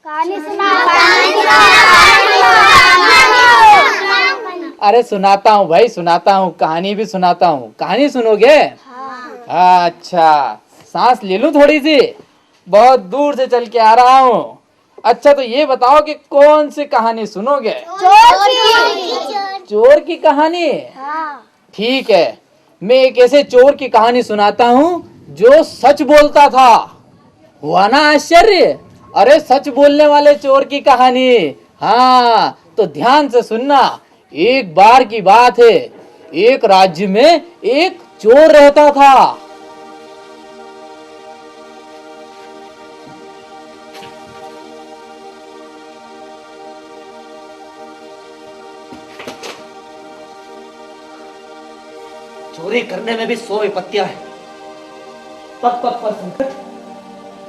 कहानी सुना। अरे सुनाता हूँ भाई, सुनाता हूँ, कहानी भी सुनाता हूँ। कहानी सुनोगे? अच्छा, सांस ले लूं थोड़ी सी, बहुत दूर से चल के आ रहा हूँ। अच्छा तो ये बताओ कि कौन सी कहानी सुनोगे? चोर की कहानी? ठीक है, मैं एक ऐसे चोर की कहानी सुनाता हूँ जो सच बोलता था। हुआ ना आश्चर्य? अरे सच बोलने वाले चोर की कहानी। हाँ तो ध्यान से सुनना। एक बार की बात है, एक राज्य में एक चोर रहता था। चोरी करने में भी 100 विपत्तियां है। पग पग पर संकट,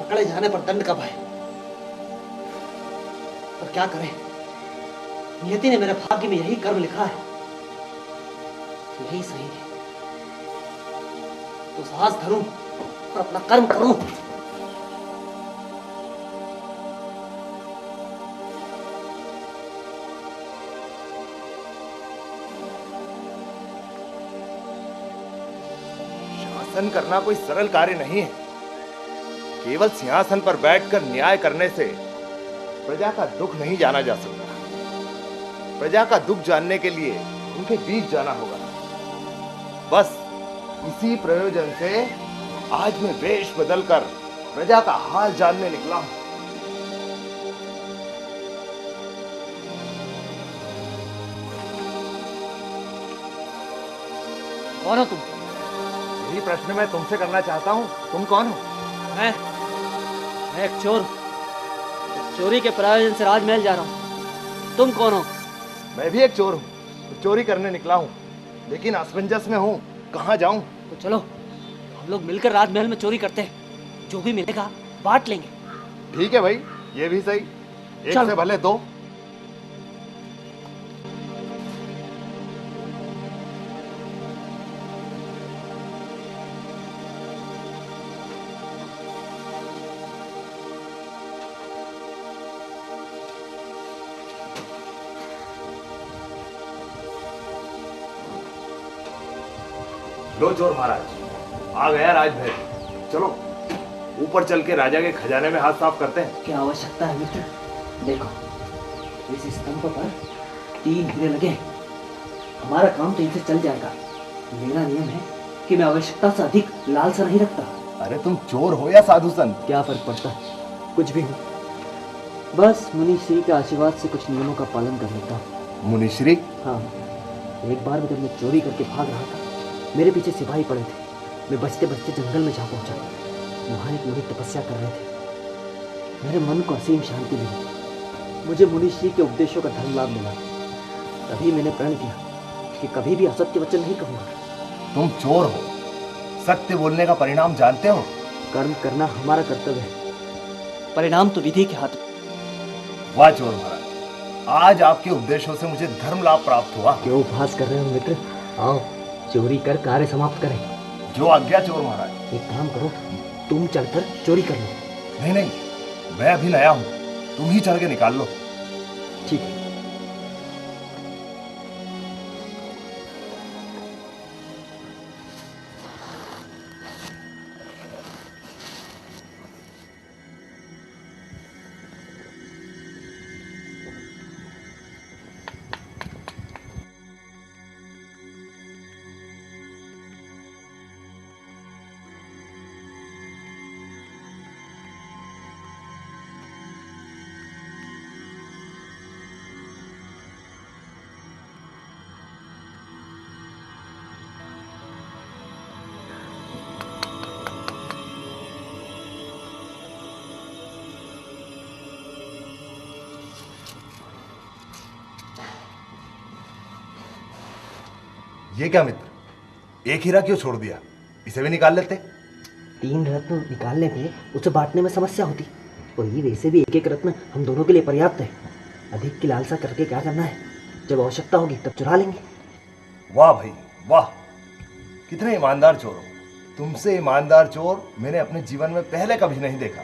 पकड़े जाने पर दंड का भय। पर क्या करें, नियति ने मेरे भाग्य में यही कर्म लिखा है, यही सही है। तो साहस धरूं और अपना कर्म करूं। शासन करना कोई सरल कार्य नहीं है। केवल सिंहासन पर बैठकर न्याय करने से प्रजा का दुख नहीं जाना जा सकता। प्रजा का दुख जानने के लिए उनके बीच जाना होगा। बस इसी प्रयोजन से आज मैं वेश बदलकर प्रजा का हाल जानने निकला हूं। कौन हो तुम? यही प्रश्न मैं तुमसे करना चाहता हूं। तुम कौन हो? मैं एक चोर हूं। चोरी के प्रयोजन से राजमहल जा रहा हूं। तुम कौन हो? मैं भी एक चोर हूं, तो चोरी करने निकला हूं, लेकिन असमंजस में हूं। कहां जाऊं? तो चलो हम लोग मिलकर राजमहल में चोरी करते हैं। जो भी मिलेगा बांट लेंगे। ठीक है भाई, ये भी सही। एक चलो। से भले दो। लो चोर महाराज, आ गया राजमहल। चलो ऊपर चल के राजा के खजाने में हाथ साफ करते हैं। क्या आवश्यकता है मित्र? देखो, इस स्तंभ पर 3 हीरे लगे हैं। हमारा काम तो इनसे चल जाएगा। मेरा नियम है कि मैं आवश्यकता से अधिक लालसा नहीं रखता। अरे तुम चोर हो या साधु संत? क्या फर्क पड़ता है, कुछ भी हो। बस मुनि श्री के आशीर्वाद से कुछ नियमों का पालन कर लेता हूँ। मुनिश्री? हाँ, एक बार जब मैं चोरी करके भाग रहा था, मेरे पीछे सिपाही पड़े थे। मैं बचते बचते जंगल में जा पहुंचा। वहाँ एक मुनि तपस्या कर रहे थे। मेरे मन को असीम शांति मिली। मुझे मुनि श्री के उपदेशों का धर्म लाभ मिला। तभी मैंने प्रण किया कि कभी भी असत्य वचन नहीं कहूँगा। तुम चोर हो, सत्य बोलने का परिणाम जानते हो? कर्म करना हमारा कर्तव्य है, परिणाम तो विधि के हाथ में। वाह चोर महाराज, आज आपके उपदेशों से मुझे धर्म लाभ प्राप्त हुआ। क्यों उपहास कर रहे हो मित्र? आओ चोरी कर कार्य समाप्त करें। जो आज्ञा चोर महाराज। एक काम करो, तुम चलकर चोरी कर लो। नहीं नहीं, मैं अभी नया हूं, तुम ही चल के निकाल लो। ठीक है। ये क्या मित्र, एक हीरा क्यों छोड़ दिया? इसे भी निकाल लेते। 3 रत्न निकालने पे उसे बांटने में समस्या होती। और ये वैसे भी एक रत्न हम दोनों के लिए पर्याप्त है। अधिक की लालसा करके क्या करना है? जब आवश्यकता होगी तब चुरा लेंगे। वाह भाई वाह, कितने ईमानदार चोर हो। तुमसे ईमानदार चोर मैंने अपने जीवन में पहले कभी नहीं देखा।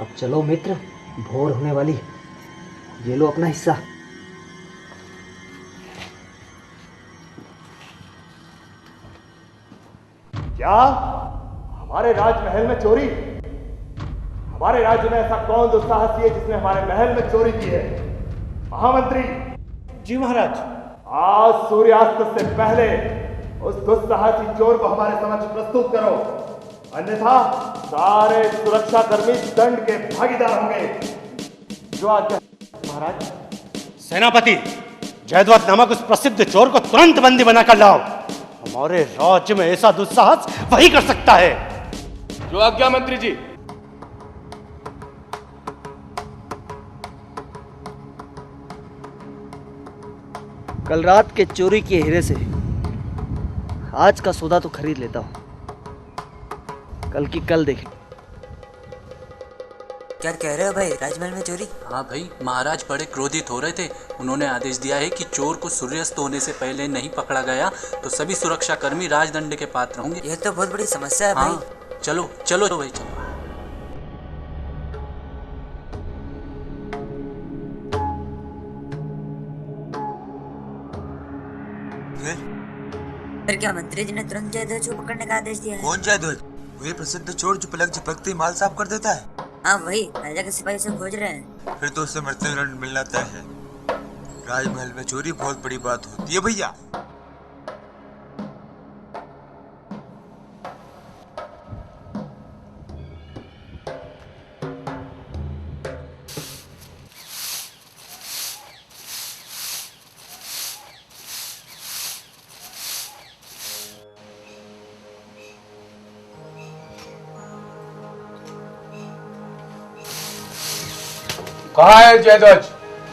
अब चलो मित्र, भोर होने वाली है। ये लो अपना हिस्सा। क्या हमारे राजमहल में चोरी? हमारे राज्य में ऐसा कौन दुस्साहसी है जिसने हमारे महल में चोरी की है? महामंत्री। जी महाराज। आज सूर्यास्त से पहले उस दुस्साहसी चोर को हमारे समक्ष प्रस्तुत करो, अन्यथा सारे सुरक्षा कर्मी दंड के भागीदार होंगे। जो आज्ञा महाराज। सेनापति, जयद्रथ नामक उस प्रसिद्ध चोर को तुरंत बंदी बनाकर लाओ। हमारे राज्य में ऐसा दुस्साहस वही कर सकता है। जो आज्ञा मंत्री जी। कल रात के चोरी किए हीरे से आज का सौदा तो खरीद लेता हूँ। कल की कल देखें। क्या कह रहे हो भाई, राजमहल में चोरी? हाँ भाई, महाराज बड़े क्रोधित हो रहे थे। उन्होंने आदेश दिया है कि चोर को सूर्यास्त होने से पहले नहीं पकड़ा गया तो सभी सुरक्षा कर्मी राजदंड के पात्र होंगे। यह तो बहुत बड़ी समस्या है हाँ, भाई। चलो चलो भाई चलो। फिर क्या मंत्री जी ने तुरंत जयध्वज को पकड़ने का आदेश दिया है? कौन जयध्वज? वही प्रसिद्ध चोर जो पलक झपकते ही माल साफ कर देता है। हाँ वही, राजा के सिपाही से खोज रहे हैं। फिर तो उससे मृत्युदंड मिलना तय है। राजमहल में चोरी बहुत बड़ी बात होती है भैया। कहाँ है जयध्वज?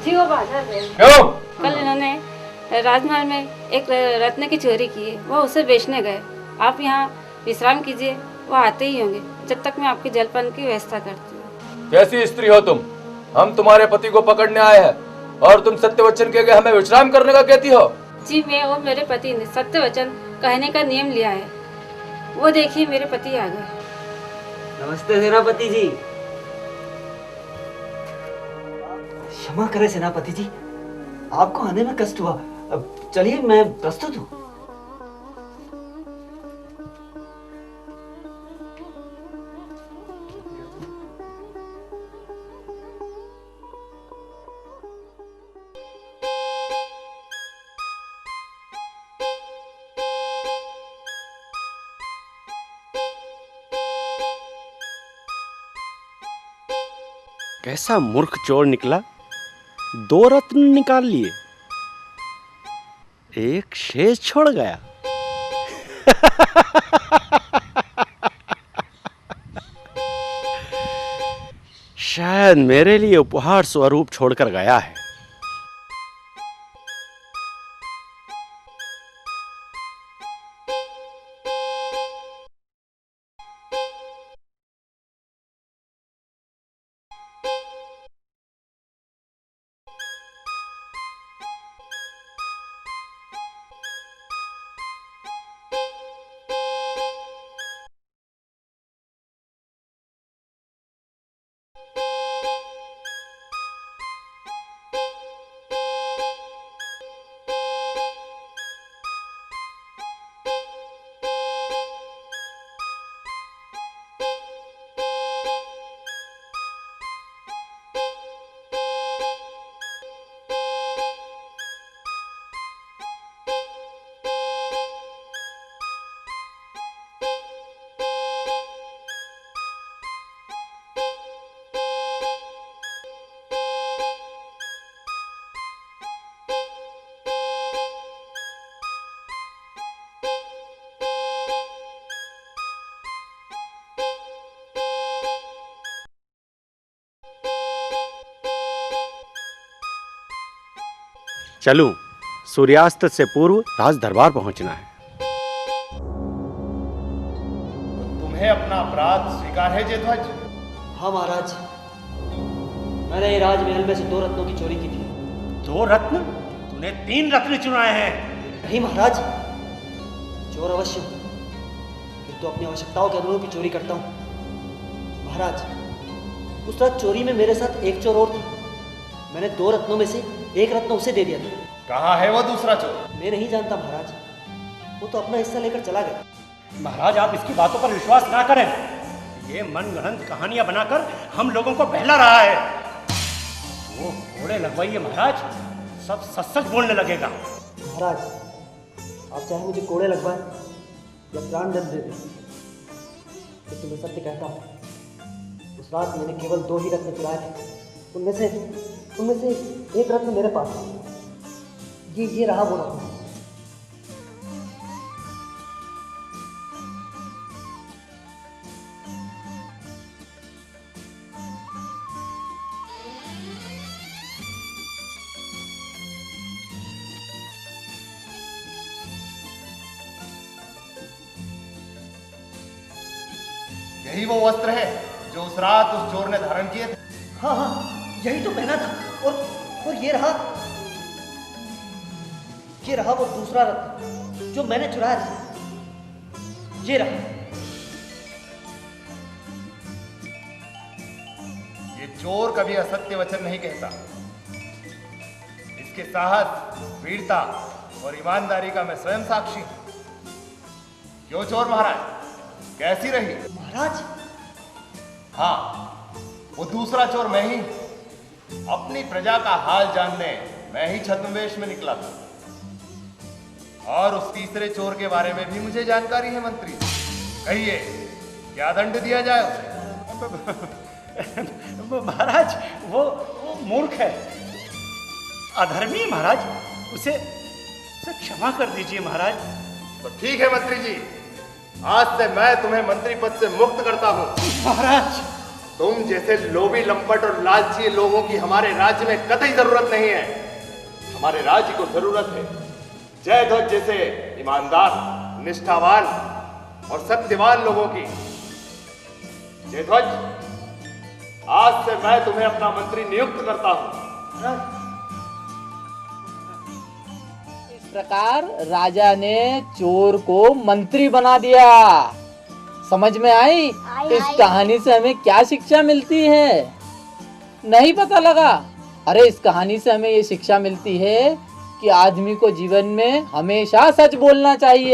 जी वो बाजार है। क्यों? कल इन्होंने राजमहल में एक रत्न की चोरी की है, वो उसे बेचने गए। आप यहाँ विश्राम कीजिए, वो आते ही होंगे। जब तक मैं आपके जलपान की व्यवस्था करती हूँ। कैसी स्त्री हो तुम? हम तुम्हारे पति को पकड़ने आए हैं और तुम सत्य वचन के हमें विश्राम करने का कहती हो? जी मैं और मेरे पति ने सत्य वचन कहने का नियम लिया है। वो देखिए मेरे पति आ गए। नमस्ते सेनापति जी। क्षमा करें सेनापति जी, आपको आने में कष्ट हुआ। अब चलिए मैं प्रस्तुत हूँ। कैसा मूर्ख चोर निकला। 2 रत्न निकाल लिए, एक शेष छोड़ गया। शायद मेरे लिए उपहार स्वरूप छोड़कर गया है। चलूं, सूर्यास्त से पूर्व राज दरबार पहुंचना है। तुम्हें अपना अपराध स्वीकार है जयध्वज? हाँ महाराज, मैंने ये राजमहल में से 2 रत्नों की चोरी की थी। 2 रत्न? तूने 3 रत्न चुराए हैं। नहीं महाराज, चोर अवश्य हूं, फिर तो अपनी आवश्यकताओं के अनुरूप ही चोरी करता हूँ। महाराज, उस रात चोरी में मेरे साथ एक चोर और था। मैंने 2 रत्नों में से एक रत्न उसे दे दिया था। कहाँ है वो दूसरा चोर? मैं नहीं जानता महाराज, वो तो अपना हिस्सा लेकर चला गया। महाराज आप इसकी बातों पर विश्वास ना करें। ये मनगढ़ंत कहानियां बनाकर हम लोगों को बहला रहा है। वो घोड़े लगवाइए महाराज, सब सच सच बोलने लगेगा। महाराज आप चाहे मुझे कोड़े लगवाएं या प्राण दंड दे दें, लेकिन मैं सत्य कहता हूँ, उस रात मैंने केवल 2 ही रत्न चुराए थे। उनमें से एक रत्न मेरे पास है। ये रहा वो रत्न। यही वो वस्त्र है जो उस रात उस चोर ने धारण किए थे? हाँ, यही तो पहना था। और ये रहा वो दूसरा रत्न जो मैंने चुराया था। ये रहा। ये चोर कभी असत्य वचन नहीं कहता। इसके साहस, वीरता और ईमानदारी का मैं स्वयं साक्षी हूं। क्यों चोर महाराज, कैसी रही? महाराज हाँ, वो दूसरा चोर मैं ही। अपनी प्रजा का हाल जानने मैं ही छद्मवेश में निकला था। और उस तीसरे चोर के बारे में भी मुझे जानकारी है मंत्री। कहिए, क्या दंड दिया जाए उसे? महाराज वो मूर्ख है, अधर्मी महाराज, उसे क्षमा कर दीजिए महाराज। तो ठीक है मंत्री जी, आज से मैं तुम्हें मंत्री पद से मुक्त करता हूँ। महाराज तुम जैसे लोभी, लंपट और लालची लोगों की हमारे राज्य में कतई जरूरत नहीं है। हमारे राज्य को जरूरत है जयध्वज जैसे ईमानदार, निष्ठावान और सत्यवान लोगों की। जयध्वज, आज से मैं तुम्हें अपना मंत्री नियुक्त करता हूं। इस प्रकार राजा ने चोर को मंत्री बना दिया। समझ में आई इस कहानी से हमें क्या शिक्षा मिलती है? नहीं पता लगा? अरे इस कहानी से हमें ये शिक्षा मिलती है कि आदमी को जीवन में हमेशा सच बोलना चाहिए।